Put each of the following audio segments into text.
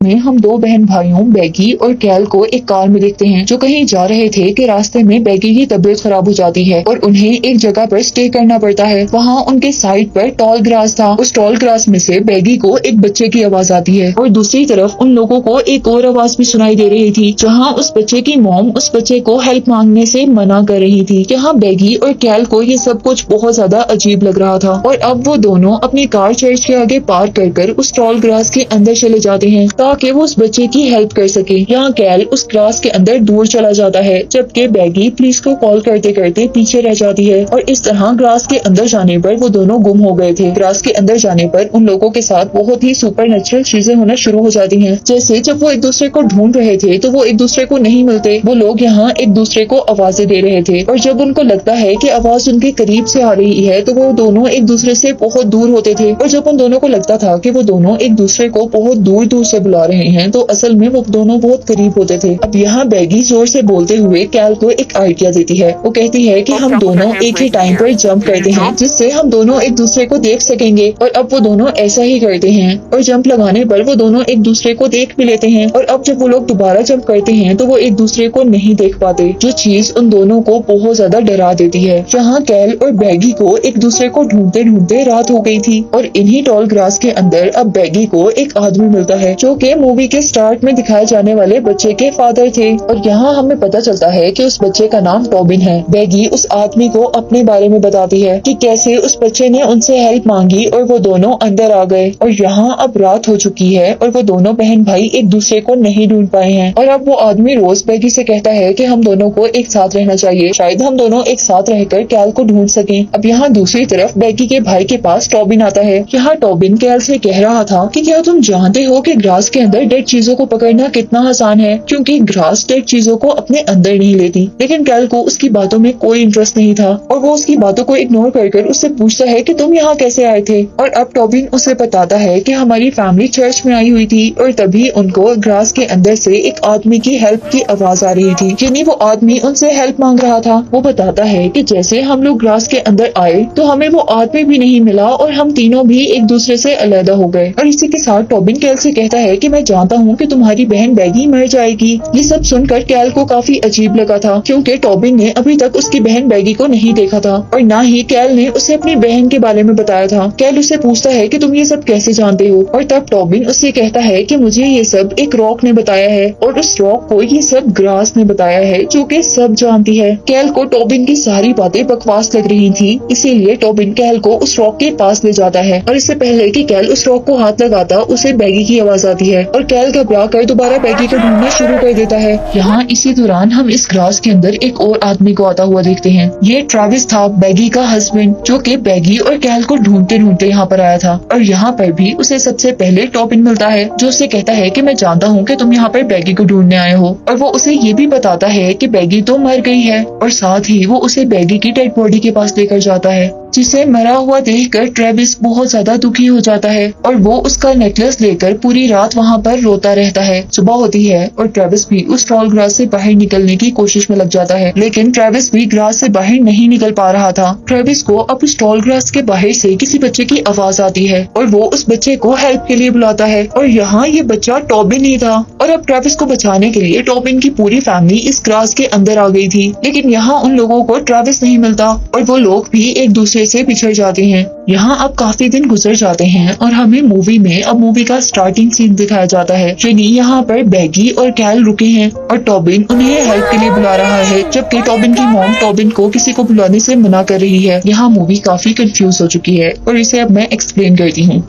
में हम दो बहन भाइयों बैगी और कैल को एक कार में देखते हैं जो कहीं जा रहे थे कि रास्ते में बैगी की तबीयत खराब हो जाती है और उन्हें एक जगह पर स्टे करना पड़ता है। वहाँ उनके साइड पर टॉल ग्रास था। उस टॉल ग्रास में से बैगी को एक बच्चे की आवाज आती है और दूसरी तरफ उन लोगों को एक और आवाज भी सुनाई दे रही थी जहाँ उस बच्चे की मॉम उस बच्चे को हेल्प मांगने से मना कर रही थी। यहाँ बैगी और कैल को ये सब कुछ बहुत ज्यादा अजीब लग रहा था और अब वो दोनों अपनी कार चर्च के आगे पार्क कर उस टॉल ग्रास के अंदर चले जाते हैं ताकि वो उस बच्चे की हेल्प कर सके। यहाँ कैल उस ग्रास के अंदर दूर चला जाता है जबकि बैगी पुलिस को कॉल करते करते पीछे रह जाती है और इस तरह ग्रास के अंदर जाने पर वो दोनों गुम हो गए थे। ग्रास के अंदर जाने पर उन लोगों के साथ बहुत ही सुपर नेचुरल चीजें होना शुरू हो जाती हैं। जैसे जब वो एक दूसरे को ढूंढ रहे थे तो वो एक दूसरे को नहीं मिलते। वो लोग यहाँ एक दूसरे को आवाजें दे रहे थे और जब उनको लगता है कि आवाज उनके करीब से आ रही है तो वो दोनों एक दूसरे से बहुत दूर होते थे और जब उन दोनों को लगता था कि वो दोनों एक दूसरे को बहुत दूर दूर से बुला रहे हैं तो असल में वो दोनों बहुत करीब होते थे। अब यहाँ बैगी जोर से बोलते हुए कैल को एक आइडिया देती है। वो कहती है कि हम दोनों एक ही टाइम पर जंप करते हैं जिससे हम दोनों एक दूसरे को देख सकेंगे और अब वो दोनों ऐसा ही करते हैं और जंप लगाने पर वो दोनों एक दूसरे को देख भी लेते हैं और अब जब वो लोग दोबारा जंप करते हैं तो वो एक दूसरे को नहीं देख पाते, जो चीज उन दोनों को बहुत ज्यादा डरा देती है। जहाँ कैल और बैगी को एक दूसरे को ढूंढते ढूंढते रात हो गई थी और इन्हीं टॉल ग्रास के अंदर अब बैगी को एक आदमी मिलता है जो कि मूवी के स्टार्ट में दिखाए जाने वाले बच्चे के फादर थे और यहाँ हमें पता चलता है कि उस बच्चे का नाम टॉबिन है। बैगी उस आदमी को अपने बारे में बताती है कि कैसे उस बच्चे ने उनसे हेल्प मांगी और वो दोनों अंदर आ गए और यहाँ अब रात हो चुकी है और वो दोनों बहन भाई एक दूसरे को नहीं ढूंढ पाए हैं और अब वो आदमी रोज बैगी से कहता है कि हम दोनों को एक साथ रहना चाहिए, शायद हम दोनों एक साथ रहकर कैल को ढूंढ सकें। अब यहाँ दूसरी तरफ बैगी के भाई के पास टॉबिन आता है। यहाँ टॉबिन कैल से कह रहा था कि क्या तुम जानते हो कि ग्रास के अंदर डेड चीजों को पकड़ना कितना आसान है क्योंकि ग्रास डेड चीजों को अपने अंदर नहीं लेती। लेकिन कैल को उसकी बातों में कोई इंटरेस्ट नहीं था और वो उसकी बातों को इग्नोर कर उससे पूछता है कि तुम यहाँ कैसे आए थे और अब टॉबिन उसे बताता है कि हमारी फैमिली चर्च में आई हुई थी और तभी उनको ग्रास के अंदर से एक आदमी की हेल्प की आवाज आ रही थी, यानी वो आदमी उनसे हेल्प मांग रहा था। वो बताता है कि जैसे हम लोग ग्रास के अंदर आए तो हमें वो आदमी भी नहीं मिला और हम तीनों भी एक दूसरे से अलग हो गए और इसी के साथ टॉबिन कैल से कहता है कि मैं जानता हूँ कि तुम्हारी बहन बैगी मर जाएगी। ये सब सुनकर कैल को काफी अजीब लगा था क्योंकि टॉबिन ने अभी तक उसकी बहन बैगी को नहीं देखा था और न ही कैल ने उसे अपनी बहन के बारे में बताया था। कैल उससे पूछता है कि तुम ये सब कैसे जानते हो और तब टॉबिन उससे कहता है कि मुझे ये सब एक रॉक ने बताया है और उस रॉक को ये सब ग्रास ने बताया है जो कि सब जानती है। कैल को टॉबिन की सारी बातें बकवास लग रही थी, इसीलिए टॉबिन कैल को उस रॉक के पास ले जाता है और इससे पहले कि कैल उस रॉक को हाथ लगाता उसे बैगी की आवाज आती है और कैल घबरा कर दोबारा बैगी को ढूंढना शुरू कर देता है। यहाँ इसी दौरान हम इस ग्रास के अंदर एक और आदमी को आता हुआ देखते हैं। ये ट्रेविस था, बैगी का हस्बैंड, जो कि बैगी और कैल को ढूंढते ढूंढते यहाँ पर आया था और यहाँ पर भी उसे सबसे पहले टॉबिन मिलता है जो उसे कहता है कि मैं जानता हूँ कि तुम यहाँ पर बैगी को ढूंढने आए हो और वो उसे ये भी बताता है कि बैगी तो मर गई है और साथ ही वो उसे बैगी की डेड बॉडी के पास लेकर जाता है जिसे मरा हुआ देखकर ट्रेविस बहुत ज्यादा दुखी हो जाता है और वो उसका नेकलेस लेकर पूरी रात वहाँ पर रोता रहता है। सुबह होती है और ट्रेविस भी उस टॉल ग्रास से बाहर निकलने की कोशिश में लग जाता है, लेकिन ट्रेविस भी ग्रास से बाहर नहीं निकल पा रहा था। ट्रेविस को अब उस टॉल ग्रास के बाहर से किसी बच्चे की आवाज आती है और वो उस बच्चे को हेल्प के लिए बुलाता है और यहाँ ये बच्चा टॉबिन ही था और अब ट्रेविस को बचाने के लिए टॉबिन की पूरी फैमिली इस ग्रास के अंदर आ गई थी, लेकिन यहाँ उन लोगों को ट्रेविस नहीं मिलता और वो लोग भी एक दूसरे से बिछड़ जाते हैं। यहाँ अब काफी दिन गुजर जाते हैं और हमें मूवी का स्टार्टिंग सीन दिखाया जाता है, यानी यहाँ पर बैगी और कैल रुके हैं और टॉबिन उन्हें हेल्प के लिए बुला रहा है जबकि टॉबिन की मॉम टॉबिन को किसी को बुलाने से मना कर रही है। यहाँ मूवी काफी कंफ्यूज हो चुकी है और इसे अब मैं एक्सप्लेन करती हूँ।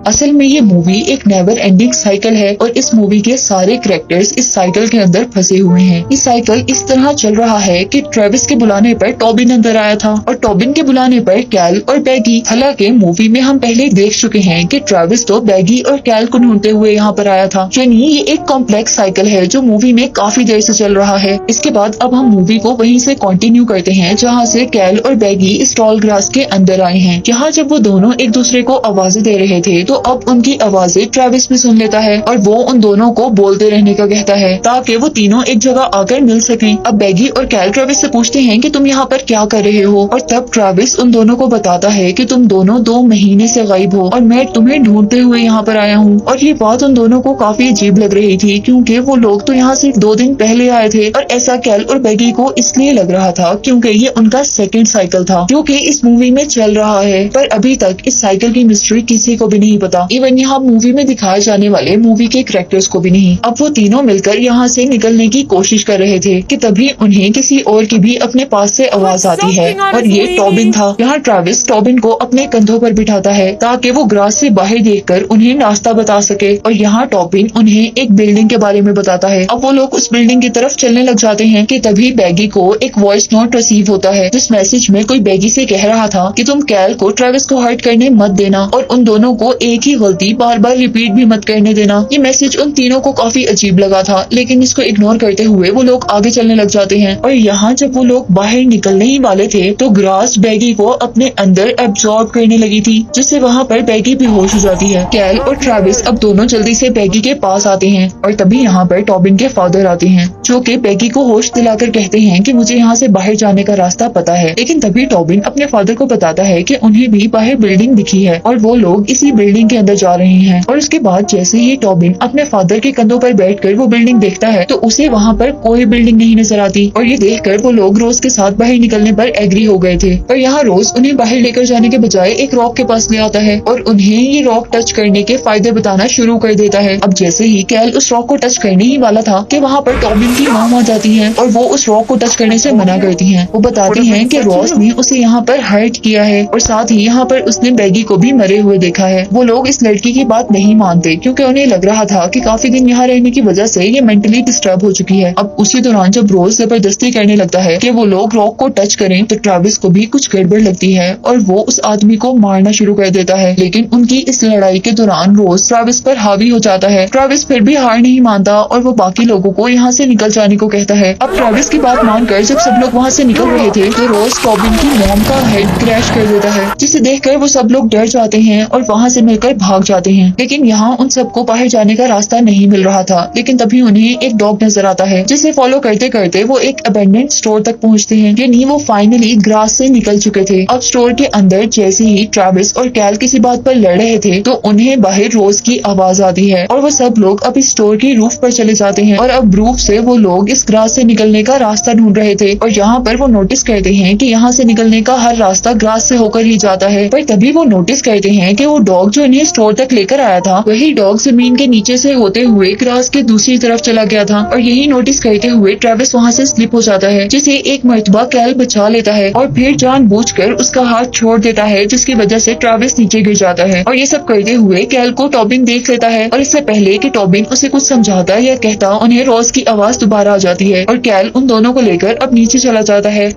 असल में ये मूवी एक नेवर एंडिंग साइकिल है और इस मूवी के सारे कैरेक्टर्स इस साइकिल के अंदर फंसे हुए हैं। ये साइकिल इस तरह चल रहा है कि ट्रेविस के बुलाने पर टॉबिन अंदर आया था और टॉबिन के बुलाने पर कैल और बैगी। हालांकि मूवी में हम पहले देख चुके हैं कि ट्रेविस तो बैगी और कैल को ढूंढते हुए यहाँ पर आया था, यानी ये एक कॉम्प्लेक्स साइकिल है जो मूवी में काफी देर से चल रहा है। इसके बाद अब हम मूवी को वहीं से कंटिन्यू करते हैं जहाँ से कैल और बैगी इस टॉल ग्रास के अंदर आए हैं। यहाँ जब वो दोनों एक दूसरे को आवाजें दे रहे थे तो अब उनकी आवाजें ट्रेविस भी सुन लेता है और वो उन दोनों को बोलते रहने का कहता है ताकि वो तीनों एक जगह आकर मिल सकें। अब बैगी और कैल ट्रेविस से पूछते हैं कि तुम यहाँ पर क्या कर रहे हो, और तब ट्रेविस उन दोनों को बताता है कि तुम दोनों 2 महीने से गायब हो और मैं तुम्हें ढूंढते हुए यहाँ पर आया हूँ। और ये बात उन दोनों को काफी अजीब लग रही थी क्योंकि वो लोग तो यहाँ सिर्फ 2 दिन पहले आए थे, और ऐसा कैल और बैगी को इसलिए लग रहा था क्योंकि ये उनका सेकंड साइकिल था जो कि इस मूवी में चल रहा है। पर अभी तक इस साइकिल की मिस्ट्री किसी को भी नहीं पता, इवन यहाँ मूवी में दिखाए जाने वाले मूवी के कैरेक्टर्स को भी नहीं। अब वो तीनों मिलकर यहाँ से निकलने की कोशिश कर रहे थे कि तभी उन्हें किसी और की भी अपने पास से आवाज आती है, और ये टॉबिन था। यहाँ ट्रेविस टॉबिन को अपने कंधों पर बिठाता है ताकि वो ग्रास से बाहर देखकर उन्हें रास्ता बता सके, और यहाँ टॉबिन उन्हें एक बिल्डिंग के बारे में बताता है। अब वो लोग उस बिल्डिंग की तरफ चलने लग जाते हैं कि तभी बैगी को एक वॉइस नोट रिसीव होता है जिस मैसेज में कोई बैगी से कह रहा था कि तुम कैल को ट्रेविस को हर्ट करने मत देना और उन दोनों को एक ही गलती बार बार रिपीट भी मत करने देना। ये मैसेज उन तीनों को काफी अजीब लगा था, लेकिन इसको इग्नोर करते हुए वो लोग आगे चलने लग जाते हैं। और यहाँ जब वो लोग बाहर निकलने ही वाले थे तो ग्रास बैगी को अपने अंदर एब्जॉर्ब करने लगी थी, जिससे वहाँ पर बैगी बेहोश हो जाती है। कैल और ट्रेविस अब दोनों जल्दी से बैगी के पास आते हैं, और तभी यहाँ पर टॉबिन के फादर आते हैं जो कि बैगी को होश दिलाकर कहते हैं कि मुझे यहाँ से बाहर जाने का रास्ता पता है। लेकिन तभी टॉबिन अपने फादर को बताता है कि उन्हें भी बाहर बिल्डिंग दिखी है और वो लोग इसी बिल्डिंग के अंदर जा रहे हैं। और उसके बाद जैसे ही टॉबिन अपने फादर के कंधों पर बैठकर वो बिल्डिंग देखता है तो उसे वहाँ पर कोई बिल्डिंग नहीं नजर आती, और ये देखकर वो लोग रोज के साथ बाहर निकलने पर एग्री हो गए थे। पर यहाँ रोज उन्हें बाहर लेकर जाने के बजाय एक रॉक के पास ले आता है और उन्हें ये रॉक टच करने के फायदे बताना शुरू कर देता है। अब जैसे ही कैल उस रॉक को टच करने ही वाला था कि वहाँ पर टॉबिन की मॉम आ जाती है और वो उस रॉक को टच करने से मना करती हैं। वो बताती हैं कि रॉस ने उसे यहाँ पर हर्ट किया है और साथ ही यहाँ पर उसने बैगी को भी मरे हुए देखा है। वो लोग इस लड़की की बात नहीं मानते क्योंकि उन्हें लग रहा था कि काफी दिन यहाँ रहने की वजह से ये मेंटली डिस्टर्ब हो चुकी है। अब उसी दौरान जब रोज जबरदस्ती करने लगता है कि वो लोग रॉक को टच करें तो ट्रेविस को भी कुछ गड़बड़ लगती है और वो उस आदमी को मारना शुरू कर देता है। लेकिन उनकी इस लड़ाई के दौरान रोज ट्रेविस पर हावी हो जाता है। ट्रेविस फिर भी हार नहीं मानता और वो बाकी लोगों को यहाँ से निकल जाने को कहता है। अब ट्रेविस की बात मानकर जब सब लोग वहाँ से निकल रहे थे तो रोज टॉबिन की मॉम का हेड क्रैश कर देता है, जिसे देखकर वो सब लोग डर जाते हैं और वहाँ से मिलकर भाग जाते हैं। लेकिन यहाँ उन सबको बाहर जाने का रास्ता नहीं मिल रहा था। लेकिन तभी उन्हें एक डॉग नजर आता है जिसे फॉलो करते करते वो एक अबेंडेंड स्टोर तक पहुँचते हैं, यानी वो फाइनली ग्रास से निकल चुके थे। अब स्टोर के अंदर जैसे ही ट्रेविस और कैल किसी बात पर लड़ रहे थे तो उन्हें बाहर रोज की आवाज आती है और वो सब लोग अब इस स्टोर की रूफ पर चले जाते हैं। और अब रूफ से वो लोग इस ग्रास से निकलने का रास्ता ढूंढ रहे थे और यहाँ पर वो नोटिस करते हैं कि यहाँ से निकलने का हर रास्ता ग्रास से होकर ही जाता है। पर तभी वो नोटिस करते हैं कि वो डॉग जो इन्हें स्टोर तक लेकर आया था वही डॉग जमीन के नीचे से होते हुए ग्रास के दूसरी तरफ चला गया था। और यही नोटिस करते हुए ट्रेविस वहाँ से स्लिप हो जाता है, जिसे एक मर्तबा कैल बचा लेता है और फिर जानबूझकर उसका हाथ छोड़ देता है, जिसकी वजह से ट्रेविस नीचे गिर जाता है। और ये सब करते हुए कैल को टॉबिन देख लेता है और इससे पहले कि टॉबिन उसे कुछ समझाता या कहता उन्हें रोज की आवाज दोबारा आ जाती है और कैल उन दोनों को लेकर अब नीचे चला जाता है।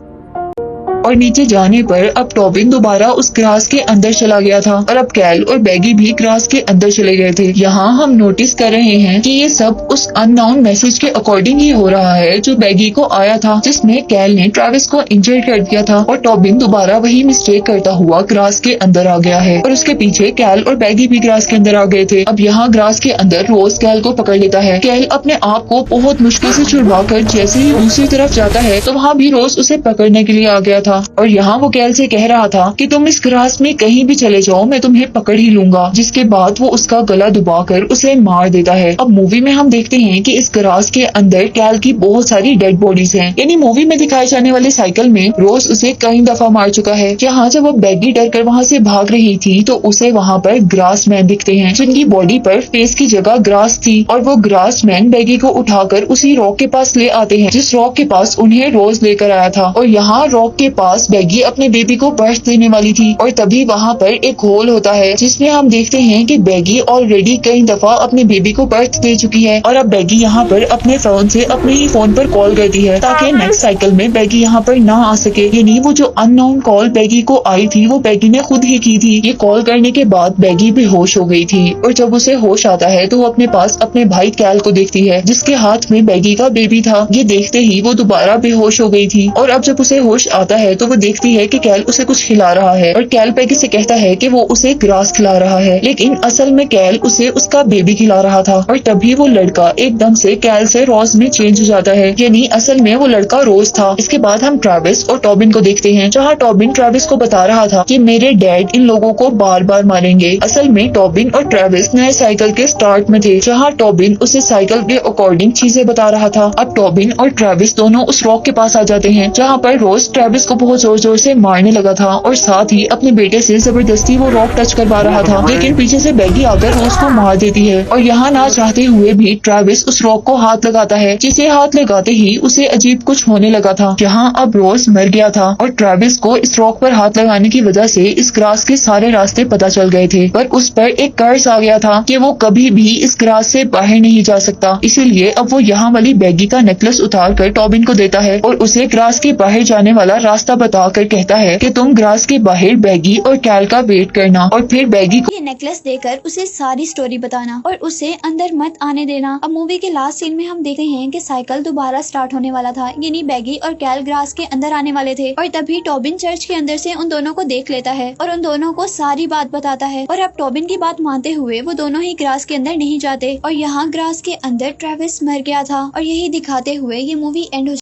और नीचे जाने पर अब टॉबिन दोबारा उस ग्रास के अंदर चला गया था और अब कैल और बैगी भी ग्रास के अंदर चले गए थे। यहाँ हम नोटिस कर रहे हैं कि ये सब उस अननोन मैसेज के अकॉर्डिंग ही हो रहा है जो बैगी को आया था, जिसमें कैल ने ट्रेविस को इंजर कर दिया था और टॉबिन दोबारा वही मिस्टेक करता हुआ ग्रास के अंदर आ गया है और उसके पीछे कैल और बैगी भी ग्रास के अंदर आ गए थे। अब यहाँ ग्रास के अंदर रोज कैल को पकड़ लेता है। कैल अपने आप को बहुत मुश्किल से छुड़वा कर जैसे ही दूसरी तरफ जाता है तो वहाँ भी रोज उसे पकड़ने के लिए आ गया था और यहाँ वो कैल से कह रहा था कि तुम इस ग्रास में कहीं भी चले जाओ मैं तुम्हें पकड़ ही लूंगा, जिसके बाद वो उसका गला दबाकर उसे मार देता है। अब मूवी में हम देखते हैं कि इस ग्रास के अंदर कैल की बहुत सारी डेड बॉडीज हैं, यानी मूवी में दिखाए जाने वाले साइकिल में रोज उसे कई दफा मार चुका है। यहाँ जब वो बैगी डर कर वहाँ से भाग रही थी तो उसे वहाँ पर ग्रास मैन दिखते हैं जिनकी बॉडी पर फेस की जगह ग्रास थी और वो ग्रास मैन बैगी को उठाकर उसी रॉक के पास ले आते हैं जिस रॉक के पास उन्हें रोज लेकर आया था। और यहाँ रॉक के पास बैगी अपने बेबी को बर्थ देने वाली थी और तभी वहाँ पर एक होल होता है जिसमें हम देखते हैं कि बैगी ऑलरेडी कई दफा अपने बेबी को बर्थ दे चुकी है और अब बैगी यहाँ पर अपने फोन से अपने ही फोन पर कॉल करती है ताकि नेक्स्ट साइकिल में बैगी यहाँ पर ना आ सके। यानी वो जो अननोन कॉल बैगी को आई थी वो बैगी ने खुद ही की थी। ये कॉल करने के बाद बैगी बेहोश हो गई थी और जब उसे होश आता है तो वो अपने पास अपने भाई कैल को देखती है जिसके हाथ में बैगी का बेबी था। ये देखते ही वो दोबारा बेहोश हो गई थी और अब जब उसे होश आता है है तो वो देखती है कि कैल उसे कुछ खिला रहा है और कैल पैगी से कहता है कि वो उसे ग्रास खिला रहा है, लेकिन असल में कैल उसे उसका बेबी खिला रहा था। और तभी वो लड़का एकदम से कैल से रोज में चेंज हो जाता है, यानी असल में वो लड़का रोज था। इसके बाद हम ट्रेविस और टॉबिन को देखते हैं, जहाँ टॉबिन ट्रेविस को बता रहा था कि मेरे डैड इन लोगों को बार बार मारेंगे। असल में टॉबिन और ट्रेविस नए साइकिल के स्टार्ट में थे, जहाँ टॉबिन उसे साइकिल के अकॉर्डिंग चीजें बता रहा था। अब टॉबिन और ट्रेविस दोनों उस रॉक के पास आ जाते हैं, जहाँ पर रोज ट्रेविस को बहुत जोर जोर से मारने लगा था और साथ ही अपने बेटे से जबरदस्ती वो रॉक टच करवा रहा था, लेकिन पीछे से बैगी आकर रोज को मार देती है। और यहाँ ना चाहते हुए भी ट्रेविस उस रॉक को हाथ लगाता है, जिसे हाथ लगाते ही उसे अजीब कुछ होने लगा था। यहाँ अब रोज मर गया था और ट्रेविस को इस रॉक पर हाथ लगाने की वजह से इस ग्रास के सारे रास्ते पता चल गए थे, पर उस पर एक कर्ज आ गया था कि वो कभी भी इस ग्रास से बाहर नहीं जा सकता। इसीलिए अब वो यहाँ वाली बैगी का नेकलेस उतार कर टॉबिन को देता है और उसे ग्रास के बाहर जाने वाला रास्ता बताकर कहता है कि तुम ग्रास के बाहर बैगी और कैल का वेट करना और फिर बैगी को ये नेकलेस देकर उसे सारी स्टोरी बताना और उसे अंदर मत आने देना। अब मूवी के लास्ट सीन में हम देखते हैं कि साइकिल दोबारा स्टार्ट होने वाला था, यानी बैगी और कैल ग्रास के अंदर आने वाले थे और तभी टॉबिन चर्च के अंदर से उन दोनों को देख लेता है और उन दोनों को सारी बात बताता है। और अब टॉबिन की बात मानते हुए वो दोनों ही ग्रास के अंदर नहीं जाते और यहाँ ग्रास के अंदर ट्रेविस मर गया था और यही दिखाते हुए ये मूवी एंड हो